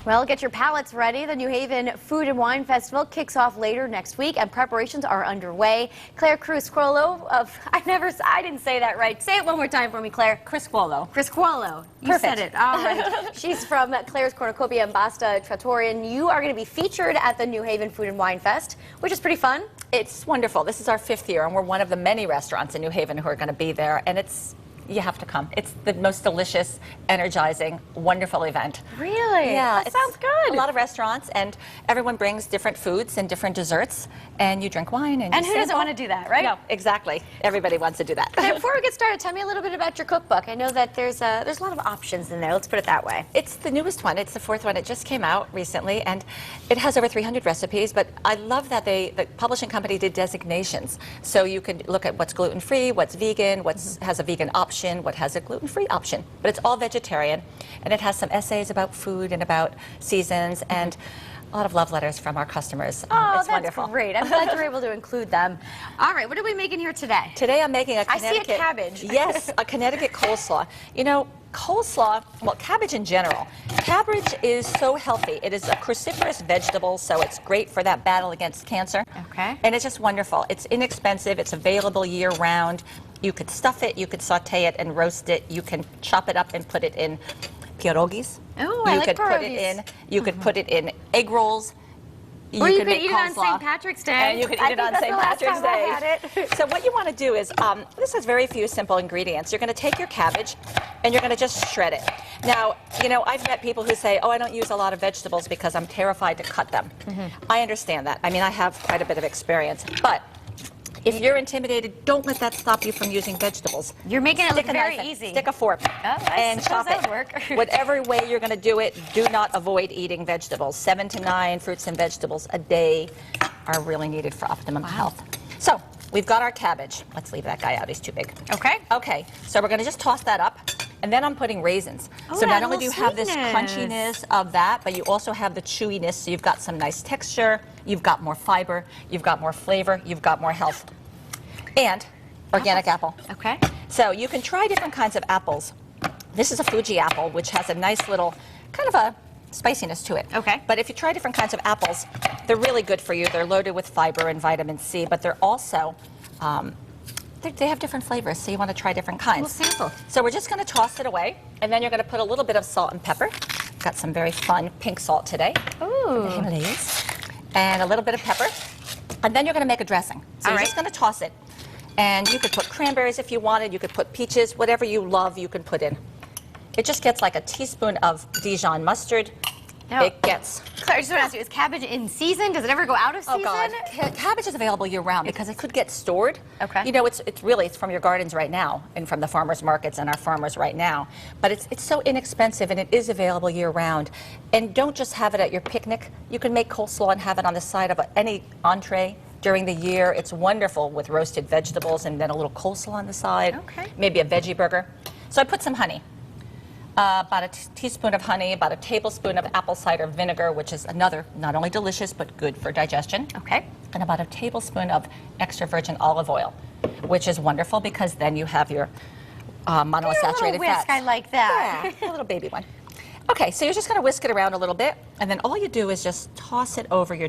Well, get your palates ready. The New Haven Food and Wine Festival kicks off later next week, and preparations are underway. Claire Criscuolo of I didn't say that right. Say it one more time for me, Claire. Criscuolo. Criscuolo. You said it. All right. She's from Claire's Cornucopia and Basta Trattoria, and you are going to be featured at the New Haven Food and Wine Fest, which is pretty fun. It's wonderful. This is our 5th year, and we're one of the many restaurants in New Haven who are going to be there, and you have to come. It's the most delicious, energizing, wonderful event. Really? Yeah. That sounds good. A lot of restaurants, and everyone brings different foods and different desserts, and you drink wine. And who doesn't want to do that, right? No, exactly. Everybody wants to do that. Okay, before we get started, tell me a little bit about your cookbook. I know that there's a lot of options in there. Let's put it that way. It's the newest one. It's the 4th one. It just came out recently, and it has over 300 recipes, but I love that the publishing company did designations. So you can look at what's gluten-free, what's vegan, what has a vegan option, what has a gluten-free option. But it's all vegetarian, and it has some essays about food and about seasons, and a lot of love letters from our customers. Oh, it's that's wonderful. great. I'm glad you were able to include them. All right, what are we making here today? Today I'm making a Connecticut... I see a cabbage. Yes, a Connecticut coleslaw. You know, coleslaw, well, cabbage in general. Cabbage is so healthy. It is a cruciferous vegetable, so it's great for that battle against cancer. Okay. And it's just wonderful. It's inexpensive. It's available year-round. You could stuff it, you could saute it and roast it. You can chop it up and put it in pierogies. Oh, I like pierogies. You could put it in egg rolls. Or you could eat it on St. Patrick's Day. And you could eat it on St. Patrick's Day. So what you want to do is, this has very few simple ingredients. You're going to take your cabbage and you're going to just shred it. Now, you know, I've met people who say, oh, I don't use a lot of vegetables because I'm terrified to cut them. I understand that. I mean, I have quite a bit of experience. But if you're intimidated, don't let that stop you from using vegetables. You're making it look very easy. Stick a fork and chop it. Work. Whatever way you're going to do it, do not avoid eating vegetables. 7 to 9 fruits and vegetables a day are really needed for optimum health. So we've got our cabbage. Let's leave that guy out. He's too big. Okay. Okay. So we're going to just toss that up. And then I'm putting raisins. Oh, so not only do you have this crunchiness of that, but you also have the chewiness. So you've got some nice texture. You've got more fiber. You've got more flavor. You've got more health. And organic apple. Okay. So you can try different kinds of apples. This is a Fuji apple, which has a nice little kind of a spiciness to it. Okay. But if you try different kinds of apples, they're really good for you. They're loaded with fiber and vitamin C, but they're also, they have different flavors, so you want to try different kinds. We'll sample. So we're just going to toss it away, and then you're going to put a little bit of salt and pepper. Got some very fun pink salt today. Ooh. The Himalayas. And a little bit of pepper. And then you're going to make a dressing. So you're just going to toss it. And you could put cranberries if you wanted. You could put peaches. Whatever you love, you can put in. It just gets like a teaspoon of Dijon mustard. Now, it gets... Claire, I just want to ask you, is cabbage in season? Does it ever go out of season? Oh, God. Cabbage is available year-round because it could get stored. Okay. You know, it's from your gardens right now and from the farmers markets and our farmers right now. But it's so inexpensive, and it is available year-round. And don't just have it at your picnic. You can make coleslaw and have it on the side of any entree during the year. It's wonderful with roasted vegetables and then a little coleslaw on the side. Okay. Maybe a veggie burger. So I put some honey. About a teaspoon of honey, about a tablespoon of apple cider vinegar, which is another, not only delicious, but good for digestion. Okay. And about a tablespoon of extra virgin olive oil, which is wonderful because then you have your monounsaturated fats. I like that. Yeah, a little baby one. Okay, so you're just going to whisk it around a little bit, and then all you do is just toss it over your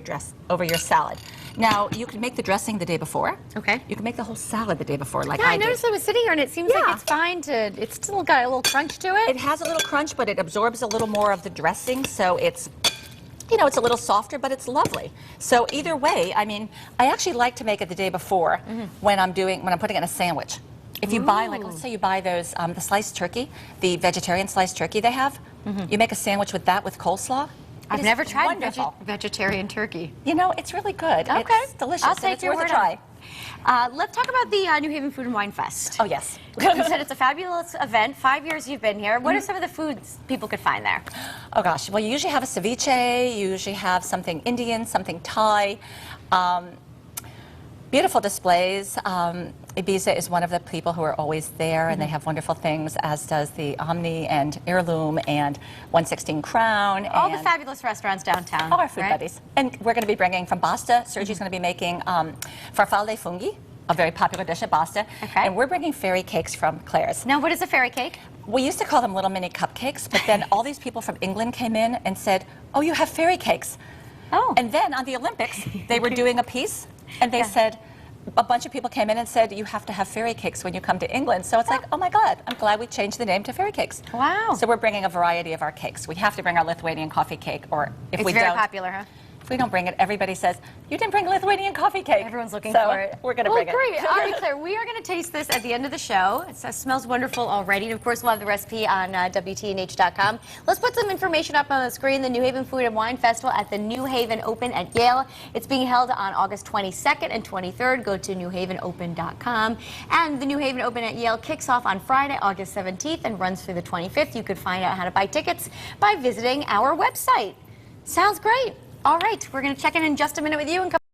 salad. Now, you can make the dressing the day before. Okay. You can make the whole salad the day before, like Yeah, I I noticed did. I was sitting here, and it seems like it's fine to. It's still got a little crunch to it. It has a little crunch, but it absorbs a little more of the dressing, so it's, you know, it's a little softer, but it's lovely. So either way, I mean, I actually like to make it the day before when I'm putting it in a sandwich. If you buy, like, let's say you buy those, the sliced turkey, the vegetarian sliced turkey they have, you make a sandwich with that with coleslaw. I've never tried vegetarian turkey. You know, it's really good. Okay. It's delicious. I'll take your word try. Let's talk about the New Haven Food and Wine Fest. Oh, yes. You said it's a fabulous event. 5 years you've been here. What are some of the foods people could find there? Oh, gosh. Well, you usually have a ceviche. You usually have something Indian, something Thai. Beautiful displays. Ibiza is one of the people who are always there, and they have wonderful things, as does the Omni and Heirloom and 116 Crown. All the fabulous restaurants downtown. All our food buddies. And we're going to be bringing from Basta. Sergi's going to be making farfalle funghi, a very popular dish at Basta. Okay. And we're bringing fairy cakes from Claire's. Now, what is a fairy cake? We used to call them little mini cupcakes, but then all these people from England came in and said, "Oh, you have fairy cakes." Oh. And then on the Olympics, they were doing a piece, and they said, a bunch of people came in and said, "You have to have fairy cakes when you come to England." So it's like, oh my God, I'm glad we changed the name to Fairy Cakes. Wow. So we're bringing a variety of our cakes. We have to bring our Lithuanian coffee cake, or if It's we very don't, popular, huh? if we don't bring it, everybody says, "You didn't bring Lithuanian coffee cake." Everyone's looking So for it. We're going to Well, bring great. it. All right, Claire, we are going to taste this at the end of the show. It smells wonderful already. And of course, we'll have the recipe on WTNH.com. Let's put some information up on the screen. The New Haven Food and Wine Festival at the New Haven Open at Yale. It's being held on August 22nd and 23rd. Go to newhavenopen.com. And the New Haven Open at Yale kicks off on Friday, August 17th and runs through the 25th. You could find out how to buy tickets by visiting our website. Sounds great. All right, we're going to check in just a minute with you and come